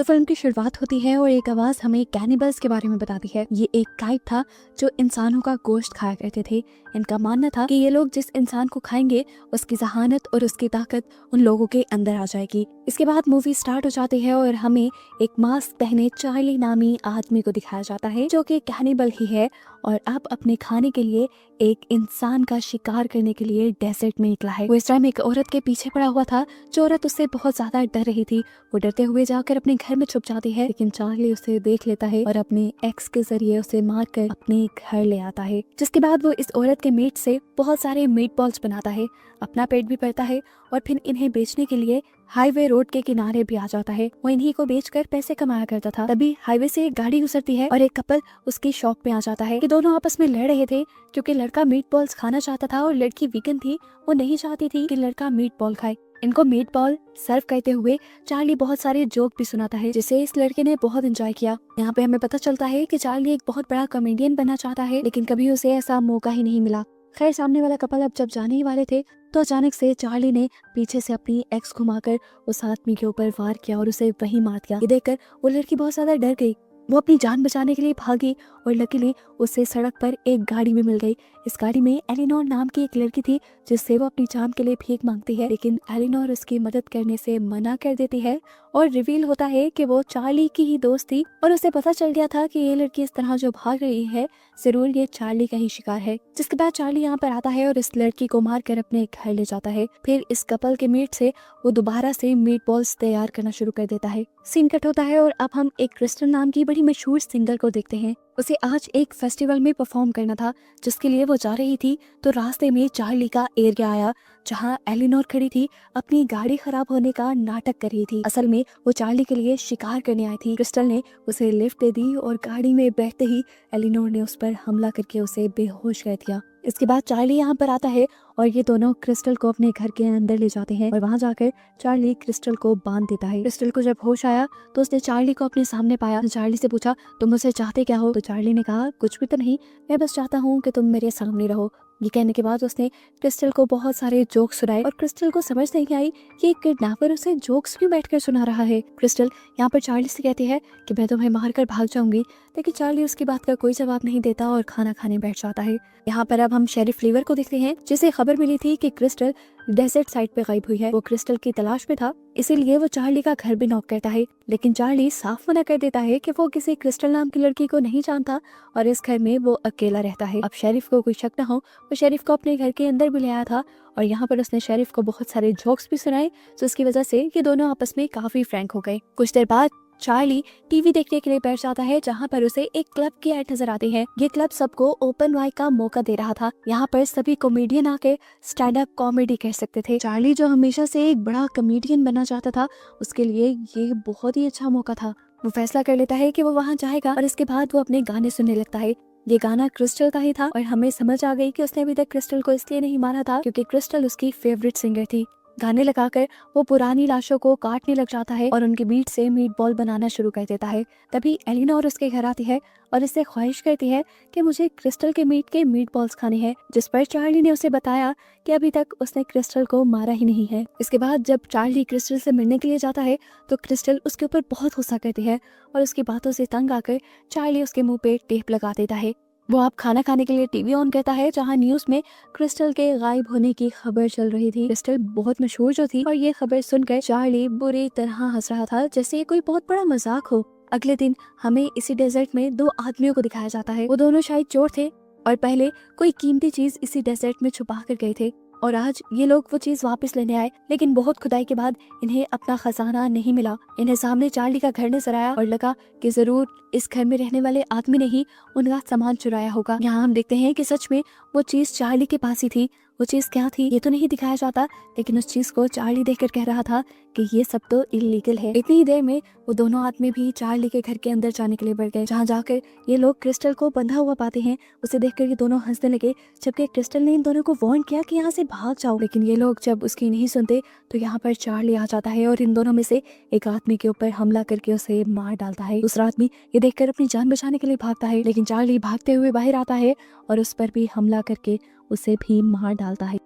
तो फिल्म की शुरुआत होती है और एक आवाज हमें कैनिबल्स के बारे में बताती है। ये एक ट्राइब था जो इंसानों का गोश्त खाया करते थे। इनका मानना था कि ये लोग जिस इंसान को खाएंगे उसकी जहानत और उसकी ताकत उन लोगों के अंदर आ जाएगी। इसके बाद मूवी स्टार्ट हो जाती है और हमें एक मास्क पहने चार्ली नामी आदमी को दिखाया जाता है जो कि कैनिबल ही है और अब अपने खाने के लिए एक इंसान का शिकार करने के लिए डेजर्ट में निकला है। वो इस टाइम एक औरत के पीछे पड़ा हुआ था। जो औरत उससे बहुत ज्यादा डर रही थी वो डरते हुए जाकर अपने घर में छुप जाती है, लेकिन चार्ली उसे देख लेता है और अपने एक्स के जरिए उसे मारकर अपने घर ले आता है। जिसके बाद वो इस औरत के मीट से बहुत सारे मीट बॉल्स बनाता है, अपना पेट भी भरता है और फिर इन्हें बेचने के लिए हाईवे रोड के किनारे भी आ जाता है। वो इन्हीं को बेचकर पैसे कमाया करता था। तभी हाईवे से एक गाड़ी गुजरती है और एक कपल उसकी शॉप पे आ जाता है कि दोनों आपस में लड़ रहे थे क्योंकि लड़का मीट बॉल्स खाना चाहता था और लड़की वीगन थी, वो नहीं चाहती थी कि लड़का मीट बॉल खाए। इनको मीट बॉल सर्व करते हुए चार्ली बहुत सारे जोक भी सुनाता है जिसे इस लड़के ने बहुत एंजॉय किया। यहाँ पे हमें पता चलता है कि चार्ली एक बहुत बड़ा कॉमेडियन बनना चाहता है, लेकिन कभी उसे ऐसा मौका ही नहीं मिला। खैर, सामने वाला कपल अब जब जाने ही वाले थे तो अचानक से चार्ली ने पीछे से अपनी एक्स घुमाकर उस आदमी के ऊपर वार किया और उसे वहीं मार दिया। ये देखकर वो लड़की बहुत ज्यादा डर गई। वो अपनी जान बचाने के लिए भागी और लकीली उसे सड़क पर एक गाड़ी भी मिल गई। इस गाड़ी में एलिनोर नाम की एक लड़की थी जिससे वो अपनी जान के लिए भीख मांगती है, लेकिन एलिनोर उसकी मदद करने से मना कर देती है और रिवील होता है कि वो चार्ली की ही दोस्त थी और उसे पता चल गया था कि ये लड़की इस तरह जो भाग रही है जरूर ये चार्ली का ही शिकार है। जिसके बाद चार्ली यहाँ पर आता है और इस लड़की को मार कर अपने घर ले जाता है। फिर इस कपल के मीट से वो दोबारा से मीट बॉल्स तैयार करना शुरू कर देता है। सीन कट होता है और अब हम एक क्रिस्टल नाम की बड़ी मशहूर सिंगर को देखते हैं। उसे आज एक फेस्टिवल में परफॉर्म करना था जिसके लिए वो जा रही थी, तो रास्ते में चार्ली का एरिया आया जहाँ एलिनोर खड़ी थी, अपनी गाड़ी खराब होने का नाटक कर रही थी। असल में वो चार्ली के लिए शिकार करने आई थी। क्रिस्टल ने उसे लिफ्ट दे दी और गाड़ी में बैठते ही एलिनोर ने उस पर हमला करके उसे बेहोश कर दिया। इसके बाद चार्ली यहाँ पर आता है और ये दोनों क्रिस्टल को अपने घर के अंदर ले जाते हैं और वहाँ जाकर चार्ली क्रिस्टल को बांध देता है। क्रिस्टल को जब होश आया तो उसने चार्ली को अपने सामने पाया। चार्ली से पूछा, तुम मुझसे चाहते क्या हो? तो चार्ली ने कहा, कुछ भी तो नहीं, मैं बस चाहता हूँ कि तुम मेरे सामने रहो। ये कहने के बाद उसने क्रिस्टल को बहुत सारे जोक्स सुनाए और क्रिस्टल को समझ नहीं आई कि किडनैपर उसे जोक्स क्यों बैठकर सुना रहा है। क्रिस्टल यहाँ पर चार्ली से कहती है कि मैं तुम्हें मारकर भाग जाऊंगी, लेकिन चार्ली उसकी बात का कोई जवाब नहीं देता और खाना खाने बैठ जाता है। यहाँ पर अब हम शेरिफ लीवर को देखते हैं जिसे खबर मिली थी कि क्रिस्टल डेजर्ट साइड पे गायब हुई है। वो क्रिस्टल की तलाश में था, इसीलिए वो चार्ली का घर भी नॉक करता है, लेकिन चार्ली साफ मना कर देता है कि वो किसी क्रिस्टल नाम की लड़की को नहीं जानता और इस घर में वो अकेला रहता है। अब शेरिफ को कोई शक न हो, वो शेरिफ को अपने घर के अंदर भी ले आया था और यहाँ पर उसने शेरिफ को बहुत सारे जोक्स भी सुनाए, तो इसकी वजह से ये दोनों आपस में काफी फ्रैंक हो गए। कुछ देर बाद चार्ली टीवी देखने के लिए बैठ जाता है जहाँ पर उसे एक क्लब की ऐड नजर आती है। ये क्लब सबको ओपन माइक का मौका दे रहा था। यहाँ पर सभी कॉमेडियन आके स्टैंड अप कॉमेडी कर सकते थे। चार्ली जो हमेशा से एक बड़ा कॉमेडियन बनना चाहता था, उसके लिए ये बहुत ही अच्छा मौका था। वो फैसला कर लेता है कि वो वहाँ जाएगा और इसके बाद वो अपने गाने सुनने लगता है। ये गाना क्रिस्टल का ही था और हमें समझ आ गई कि उसने अभी तक क्रिस्टल को इसलिए नहीं मारा था क्योंकि क्रिस्टल उसकी फेवरेट सिंगर थी। गाने लगाकर वो पुरानी लाशों को काटने लग जाता है और उनके मीट से मीट बॉल बनाना शुरू कर देता है। तभी एलिनोर उसके घर आती है और इससे ख्वाहिश करती है कि मुझे क्रिस्टल के मीट बॉल्स खाने हैं, जिस पर चार्ली ने उसे बताया कि अभी तक उसने क्रिस्टल को मारा ही नहीं है। इसके बाद जब चार्ली क्रिस्टल से मिलने के लिए जाता है तो क्रिस्टल उसके ऊपर बहुत गुस्सा करती है और उसकी बातों से तंग आकर चार्ली उसके मुंह पे टेप लगा देता है। वो आप खाना खाने के लिए टीवी ऑन करता है जहां न्यूज में क्रिस्टल के गायब होने की खबर चल रही थी। क्रिस्टल बहुत मशहूर जो थी और ये खबर सुनकर चार्ली बुरी तरह हंस रहा था जैसे ये कोई बहुत बड़ा मजाक हो। अगले दिन हमें इसी डेजर्ट में दो आदमियों को दिखाया जाता है। वो दोनों शायद चोर थे और पहले कोई कीमती चीज इसी डेजर्ट में छुपा कर गए थे और आज ये लोग वो चीज वापस लेने आए, लेकिन बहुत खुदाई के बाद इन्हें अपना खजाना नहीं मिला। इन्हें सामने चार्ली का घर नजर आया और लगा कि जरूर इस घर में रहने वाले आदमी ने ही उनका सामान चुराया होगा। यहाँ हम देखते हैं कि सच में वो चीज चार्ली के पास ही थी। वो चीज क्या थी ये तो नहीं दिखाया जाता, लेकिन उस चीज को चार्ली देखकर कह रहा था कि ये सब तो इलीगल है। इतनी ही देर में वो दोनों आदमी भी चार्ली के घर के अंदर जाने के लिए बढ़ गए, जहाँ जाकर ये लोग क्रिस्टल को बंधा हुआ पाते हैं। उसे देखकर ये दोनों हंसने लगे, जबकि क्रिस्टल ने इन दोनों को वार्न किया कि यहाँ से भाग जाओ, लेकिन ये लोग जब उसकी नहीं सुनते तो यहाँ पर चार्ली आ जाता है और इन दोनों में से एक आदमी के ऊपर हमला करके उसे मार डालता है। दूसरा आदमी ये देखकर अपनी जान बचाने के लिए भागता है, लेकिन चार्ली भागते हुए बाहर आता है और उस पर भी हमला करके उसे भी मार डालता है।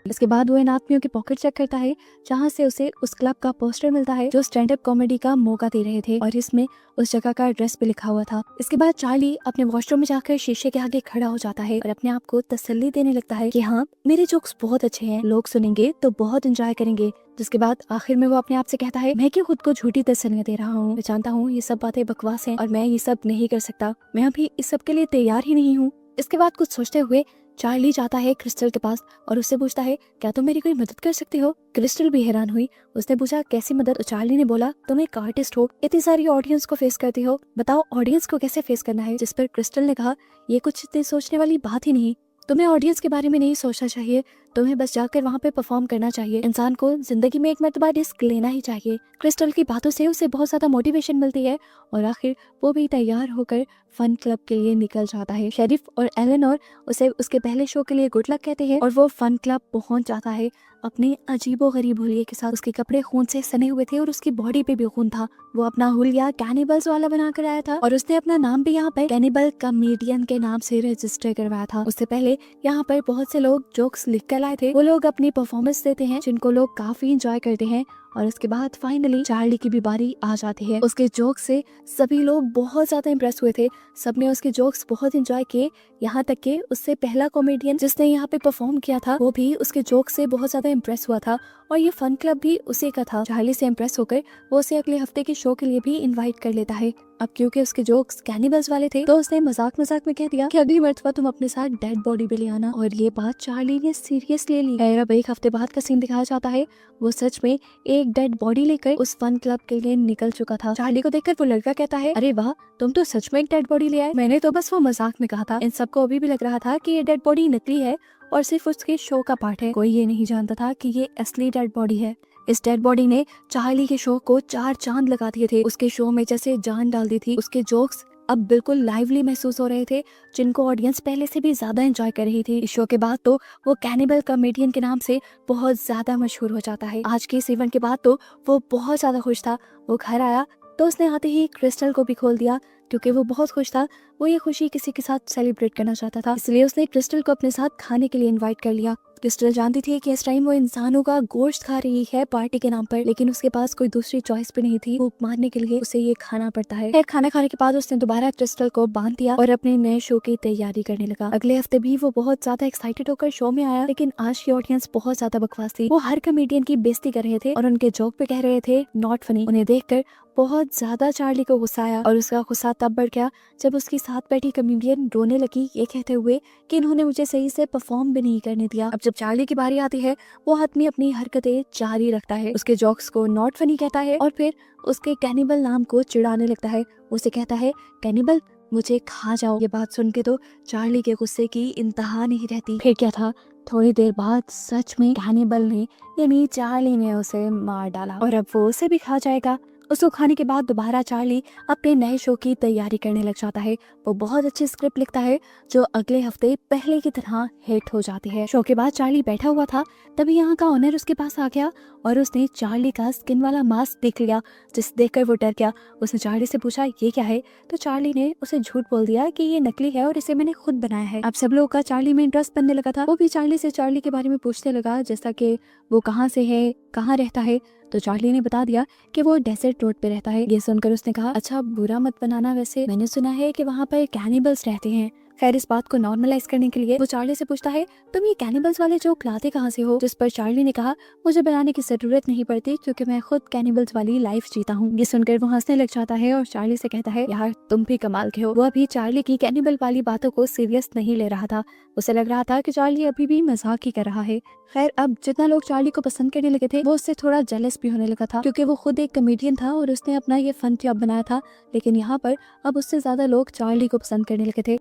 इसके बाद वो इन आदमियों की पॉकेट चेक करता है जहाँ से उसे उस क्लब का पोस्टर मिलता है जो स्टैंड अप कॉमेडी का मौका दे रहे थे और इसमें उस जगह का एड्रेस भी लिखा हुआ था। इसके बाद चार्ली अपने वॉशरूम में जाकर शीशे के आगे खड़ा हो जाता है और अपने आप को तसल्ली देने लगता है कि हाँ, मेरे जोक्स बहुत अच्छे हैं, लोग सुनेंगे तो बहुत एंजॉय करेंगे। जिसके बाद आखिर में वो अपने आप से कहता है, मैं क्यों खुद को झूठी तसल्लियां दे रहा हूँ, मैं जानता हूँ ये सब बातें बकवास हैं और मैं ये सब नहीं कर सकता, मैं अभी इस सब के लिए तैयार ही नहीं हूँ। इसके बाद कुछ सोचते हुए चार्ली जाता है क्रिस्टल के पास और उससे पूछता है, क्या तुम मेरी कोई मदद कर सकती हो? क्रिस्टल भी हैरान हुई। उसने पूछा, कैसी मदद? तो चार्ली ने बोला, तुम एक आर्टिस्ट हो, इतनी सारी ऑडियंस को फेस करती हो, बताओ ऑडियंस को कैसे फेस करना है। जिस पर क्रिस्टल ने कहा, ये कुछ इतनी सोचने वाली बात ही नहीं, तुम्हें ऑडियंस के बारे में नहीं सोचना चाहिए, तुम्हें बस जाकर वहाँ पे परफॉर्म करना चाहिए। इंसान को जिंदगी में एक मर्तबा रिस्क लेना ही चाहिए। क्रिस्टल की बातों से उसे बहुत ज्यादा मोटिवेशन मिलती है और आखिर वो भी तैयार होकर फन क्लब के लिए निकल जाता है। शेरिफ और एलेनोर उसे उसके पहले शो के लिए गुड लक कहते हैं और वो फन क्लब पहुंच जाता है अपने अजीबो गरीब हुलिये के साथ। उसके कपड़े खून से सने हुए थे और उसकी बॉडी पे भी खून था। वो अपना हुलिया कैनिबल्स वाला बना कर आया था और उसने अपना नाम भी यहाँ पर कैनिबल कॉमेडियन के नाम से रजिस्टर करवाया था। उससे पहले यहाँ पर बहुत से लोग जोक्स लिख कर लाए थे। वो लोग अपनी परफॉर्मेंस देते हैं जिनको लोग काफी इंजॉय करते हैं और उसके बाद फाइनली चार्ली की भी बारी आ जाती है। उसके जोक्स से सभी लोग बहुत ज्यादा इम्प्रेस हुए थे, सबने उसके जोक्स बहुत एंजॉय किए, यहाँ तक कि उससे पहला कॉमेडियन जिसने यहाँ पे परफॉर्म किया था वो भी उसके जोक्स से बहुत ज्यादा इम्प्रेस हुआ था और ये फन क्लब भी उसी का था। चार्ली से इम्प्रेस होकर वो उसे अगले हफ्ते के शो के लिए भी इन्वाइट कर लेता है। अब क्योंकि उसके जोक्स कैनिबल्स वाले थे तो उसने मजाक मजाक में कह दिया कि अगली मर्तबा तुम अपने साथ डेड बॉडी भी ले आना, और ये बात चार्ली ने सीरियसली ली है। अब एक हफ्ते बाद का सीन दिखाया जाता है, वो सच में एक डेड बॉडी लेकर उस फन क्लब के लिए निकल चुका था। चार्ली को देखकर वो लड़का कहता है, अरे वाह, तुम तो सच में एक डेड बॉडी ले आए, मैंने तो बस वो मजाक में कहा था। इन सबको अभी भी लग रहा था कि ये डेड बॉडी नकली है और सिर्फ उसके शो का पार्ट है। कोई ये नहीं जानता था कि ये असली डेड बॉडी है। इस डेड बॉडी ने चार्ली के शो को 4 चांद लगा दिए थे। उसके शो में जैसे जान डाल दी थी। उसके जोक्स अब बिल्कुल लाइवली महसूस हो रहे थे, जिनको ऑडियंस पहले से भी ज्यादा एंजॉय कर रही थी। इस शो के बाद तो वो कैनिबल कॉमेडियन के नाम से बहुत ज्यादा मशहूर हो जाता है। आज के इस इवेंट के बाद तो वो बहुत ज्यादा खुश था। वो घर आया तो उसने आते ही क्रिस्टल को भी खोल दिया। क्योंकि वो बहुत खुश था, वो ये खुशी किसी के साथ सेलिब्रेट करना चाहता था, इसलिए उसने क्रिस्टल को अपने साथ खाने के लिए इनवाइट कर लिया। क्रिस्टल जानती थी कि इस टाइम वो इंसानों का गोश्त खा रही है पार्टी के नाम पर, लेकिन उसके पास कोई दूसरी चॉइस भी नहीं थी। भूख मारने के लिए उसे ये खाना पड़ता है। फिर खाना खाने के बाद उसने दोबारा क्रिस्टल को बांध दिया और अपने नए शो की तैयारी करने लगा। अगले हफ्ते भी वो बहुत ज्यादा एक्साइटेड होकर शो में आया, लेकिन आज की ऑडियंस बहुत ज्यादा बकवास थी। वो हर कॉमेडियन की बेइज्जती कर रहे थे और उनके जोक पे कह रहे थे नॉट फनी। उन्हें देखकर बहुत ज्यादा चार्ली को गुस्सा आया और उसका गुस्सा तब बढ़ गया जब उसकी साथ बैठी कॉमेडियन रोने लगी, ये कहते हुए कि इन्होंने मुझे सही से परफॉर्म भी नहीं करने दिया। अब जब चार्ली की बारी आती है, वो आदमी अपनी हरकतें जारी रखता है, उसके जोक्स को नॉट फनी कहता है और फिर उसके कैनिबल नाम को चिढ़ाने लगता है। उसे कहता है, कैनिबल, मुझे खा जाओ। ये बात सुन के तो चार्ली के गुस्से की इंतहा नहीं रहती। फिर क्या था, थोड़ी देर बाद सच में कैनिबल ने यानी चार्ली ने उसे मार डाला और अब वो उसे भी खा जाएगा। उसको खाने के बाद दोबारा चार्ली अपने नए शो की तैयारी करने लग जाता है। वो बहुत अच्छी स्क्रिप्ट लिखता है जो अगले हफ्ते पहले की तरह हिट हो जाती है। शो के बाद चार्ली बैठा हुआ था, तभी यहाँ का ओनर उसके पास आ गया और उसने चार्ली का स्किन वाला मास्क देख लिया, जिसे देखकर वो डर गया। उसने चार्ली से पूछा, ये क्या है? तो चार्ली ने उसे झूठ बोल दिया कि ये नकली है और इसे मैंने खुद बनाया है। अब सब लोगों का चार्ली में इंटरेस्ट बनने लगा था। वो भी चार्ली से चार्ली के बारे में पूछने लगा, जैसा कि वो कहाँ से है, कहाँ रहता है। तो चार्ली ने बता दिया कि वो डेजर्ट रोड पे रहता है। ये सुनकर उसने कहा, अच्छा बुरा मत बनाना, वैसे मैंने सुना है कि वहाँ पर कैनिबल्स रहते हैं। खैर, इस बात को नॉर्मलाइज करने के लिए वो चार्ली से पूछता है, तुम ये कैनिबल्स वाले जोक लाते कहाँ से हो? जिस पर चार्ली ने कहा, मुझे बनाने की जरूरत नहीं पड़ती क्योंकि मैं खुद कैनिबल्स वाली लाइफ जीता हूँ। ये सुनकर वो हंसने लग जाता है और चार्ली से कहता है, यार तुम भी कमाल के हो। वो अभी चार्ली की कैनिबल वाली बातों को सीरियस नहीं ले रहा था। उसे लग रहा था कि चार्ली अभी भी मजाक ही कर रहा है। खैर, अब जितना लोग चार्ली को पसंद करने लगे थे, वो उससे थोड़ा जेलस भी होने लगा था क्योंकि वो खुद एक कॉमेडियन था और उसने अपना ये फन क्लब बनाया था। लेकिन यहाँ पर अब उससे ज्यादा लोग चार्ली को पसंद करने लगे थे।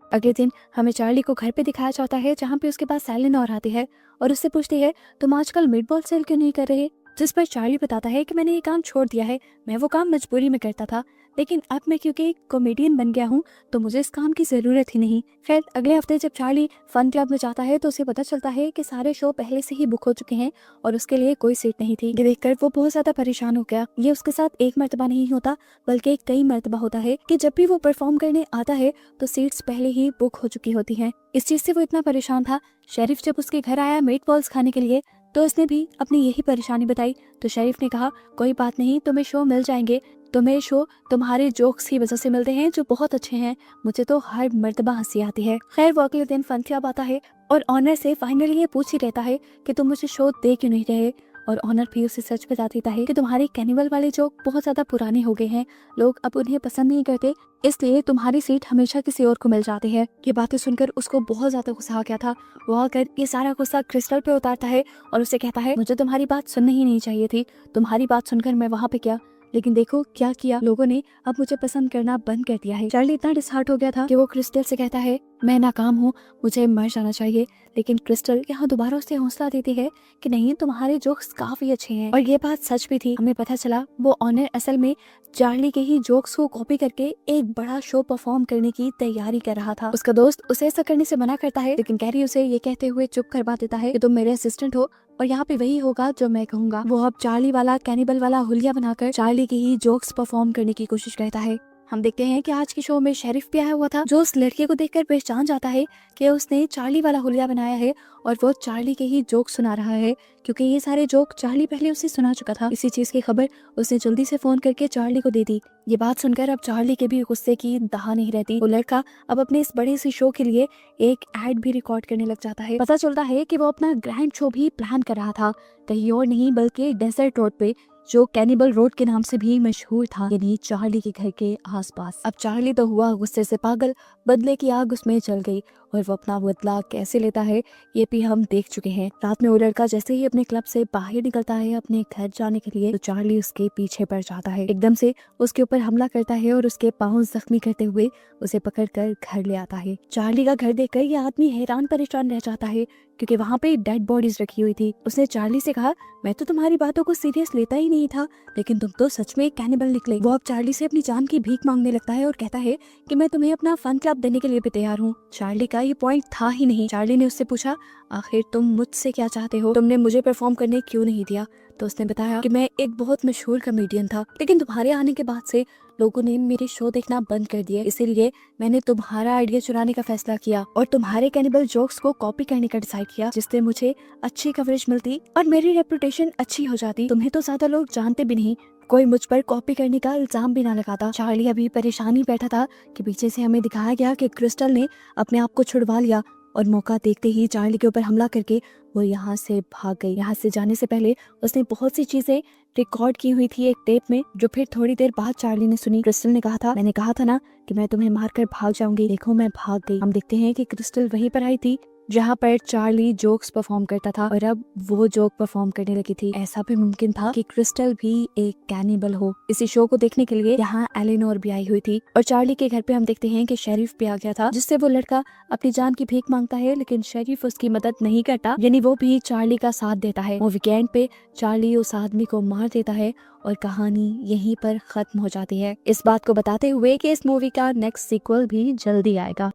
अगले दिन हमें चार्ली को घर पे दिखाया जाता है, जहाँ पे उसके पास एलेनोर आती है और उससे पूछती है, तुम आजकल मीटबॉल सेल क्यों नहीं कर रहे? जिस पर चार्ली बताता है कि मैंने ये काम छोड़ दिया है, मैं वो काम मजबूरी में करता था, लेकिन अब मैं क्योंकि एक कॉमेडियन बन गया हूँ तो मुझे इस काम की ज़रूरत ही नहीं। खैर अगले हफ्ते जब चार्ली फन क्लब में जाता है तो उसे पता चलता है कि सारे शो पहले से ही बुक हो चुके हैं और उसके लिए कोई सीट नहीं थी। ये देखकर वो बहुत ज़्यादा परेशान हो गया। ये उसके साथ एक मर्तबा नहीं होता बल्कि कई मर्तबा होता है कि जब भी वो परफॉर्म करने आता है तो सीट्स पहले ही बुक हो चुकी होती हैं। इस चीज़ से वो इतना परेशान था। शेरिफ जब उसके घर आया मीट बॉल्स खाने के लिए तो उसने भी अपनी यही परेशानी बताई। तो शेरिफ ने कहा कोई बात नहीं, तुम्हें शो मिल जाएंगे, तुम्हें शो तुम्हारे जोक्स की वजह से मिलते हैं जो बहुत अच्छे हैं, मुझे तो हर मर्तबा हंसी आती है। खैर वो अगले दिन फन क्लब आता है और ऑनर से फाइनली ये पूछ ही रहता है कि तुम मुझे शो दे क्यों नहीं रहे, और ऑनर भी उसे सच बता देता है कि तुम्हारे कैनिवल वाले जोक बहुत ज्यादा पुराने हो गए हैं, लोग अब उन्हें पसंद नहीं करते, इसलिए तुम्हारी सीट हमेशा किसी और को मिल जाती है। ये बातें सुनकर उसको बहुत ज्यादा गुस्सा आ गया था। वो आकर ये सारा गुस्सा क्रिस्टल पे उतारता है और उसे कहता है मुझे तुम्हारी बात सुननी ही नहीं चाहिए थी, तुम्हारी बात सुनकर मैं वहाँ पे क्या, लेकिन देखो क्या किया लोगों ने, अब मुझे पसंद करना बंद कर दिया है। चार्ली इतना डिसहार्ट हो गया था कि वो क्रिस्टल से कहता है मैं नाकाम हूँ, मुझे मर जाना चाहिए, लेकिन क्रिस्टल यहाँ दोबारा उसे हौसला देती है कि नहीं तुम्हारे जोक्स काफी अच्छे हैं। और ये बात सच भी थी। हमें पता चला वो ऑनर असल में चार्ली के ही जोक्स को कॉपी करके एक बड़ा शो परफॉर्म करने की तैयारी कर रहा था। उसका दोस्त उसे ऐसा करने से मना करता है, लेकिन कैरी उसे ये कहते हुए चुप करवा देता है कि तुम मेरे असिस्टेंट हो और यहाँ पे वही होगा जो मैं कहूंगा। वो अब चार्ली वाला कैनिबल वाला हुलिया बनाकर चार्ली के ही जोक्स परफॉर्म करने की कोशिश करता है। हम देखते हैं कि आज के शो में शेरिफ भी आया हुआ था जो उस लड़के को देखकर पहचान जाता है कि उसने चार्ली वाला हुलिया बनाया है और वो चार्ली के ही जोक सुना रहा है, क्योंकि ये सारे जोक चार्ली पहले उसे सुना चुका था। इसी चीज की खबर उसने जल्दी से फोन करके चार्ली को दे दी। ये बात सुनकर अब चार्ली के भी गुस्से की दहा नहीं रहती। वो लड़का अब अपने इस बड़े सी शो के लिए एक एड भी रिकॉर्ड करने लग जाता है। पता चलता है कि वो अपना ग्रैंड शो भी प्लान कर रहा था कहीं और नहीं बल्कि डेजर्ट रोड पे, जो कैनिबल रोड के नाम से भी मशहूर था, यानी चार्ली के घर के आसपास। अब चार्ली तो हुआ गुस्से से पागल, बदले की आग उसमें जल गई और वो अपना बदला कैसे लेता है ये भी हम देख चुके हैं। रात में वो लड़का जैसे ही अपने क्लब से बाहर निकलता है अपने घर जाने के लिए तो चार्ली उसके पीछे पड़ जाता है, एकदम से उसके ऊपर हमला करता है और उसके पाँव जख्मी करते हुए उसे पकड़कर घर ले आता है। चार्ली का घर देखकर ये आदमी हैरान परेशान रह जाता है क्योंकि वहाँ पे डेड बॉडीज रखी हुई थी। उसने चार्ली से कहा मैं तो तुम्हारी बातों को सीरियस लेता ही नहीं था, लेकिन तुम तो सच में एक कैनिबल निकले। वो अब चार्ली से अपनी जान की भीख मांगने लगता है और कहता है कि मैं तुम्हें अपना फन क्लब देने के लिए भी तैयार हूँ। चार्ली का ये पॉइंट था ही नहीं। चार्ली ने उससे पूछा आखिर तुम मुझसे क्या चाहते हो, तुमने मुझे परफॉर्म करने क्यों नहीं दिया? तो उसने बताया कि मैं एक बहुत मशहूर कॉमेडियन था, लेकिन तुम्हारे आने के बाद से लोगों ने मेरे शो देखना बंद कर दिए, इसीलिए मैंने तुम्हारा आइडिया चुराने का फैसला किया और तुम्हारे कैनिबल जोक्स को कॉपी करने का डिसाइड किया, जिससे मुझे अच्छी कवरेज मिलती और मेरी रेपुटेशन अच्छी हो जाती। तुम्हें तो ज्यादा लोग जानते भी नहीं, कोई मुझ पर कॉपी करने का इल्जाम भी ना लगाता। चार्ली अभी परेशानी बैठा था कि पीछे से हमें दिखाया गया कि क्रिस्टल ने अपने आप को छुड़वा लिया और मौका देखते ही चार्ली के ऊपर हमला करके वो यहाँ से भाग गई। यहाँ से जाने से पहले उसने बहुत सी चीजें रिकॉर्ड की हुई थी एक टेप में, जो फिर थोड़ी देर बाद चार्ली ने सुनी। क्रिस्टल ने कहा था मैंने कहा था ना कि मैं तुम्हें मारकर भाग जाऊंगी, देखो मैं भाग गई। हम देखते हैं कि क्रिस्टल वहीं पर आई थी जहाँ पर चार्ली जोक्स परफॉर्म करता था और अब वो जोक परफॉर्म करने लगी थी। ऐसा भी मुमकिन था कि क्रिस्टल भी एक कैनिबल हो। इसी शो को देखने के लिए यहाँ एलेनोर भी आई हुई थी और चार्ली के घर पे हम देखते हैं कि शेरिफ भी आ गया था, जिससे वो लड़का अपनी जान की भीख मांगता है, लेकिन शेरिफ उसकी मदद नहीं करता, यानी वो भी चार्ली का साथ देता है। वो वीकेंड पे चार्ली उस आदमी को मार देता है और कहानी यहीं पर खत्म हो जाती है, इस बात को बताते हुए कि इस मूवी का नेक्स्ट सीक्वल भी जल्दी आएगा।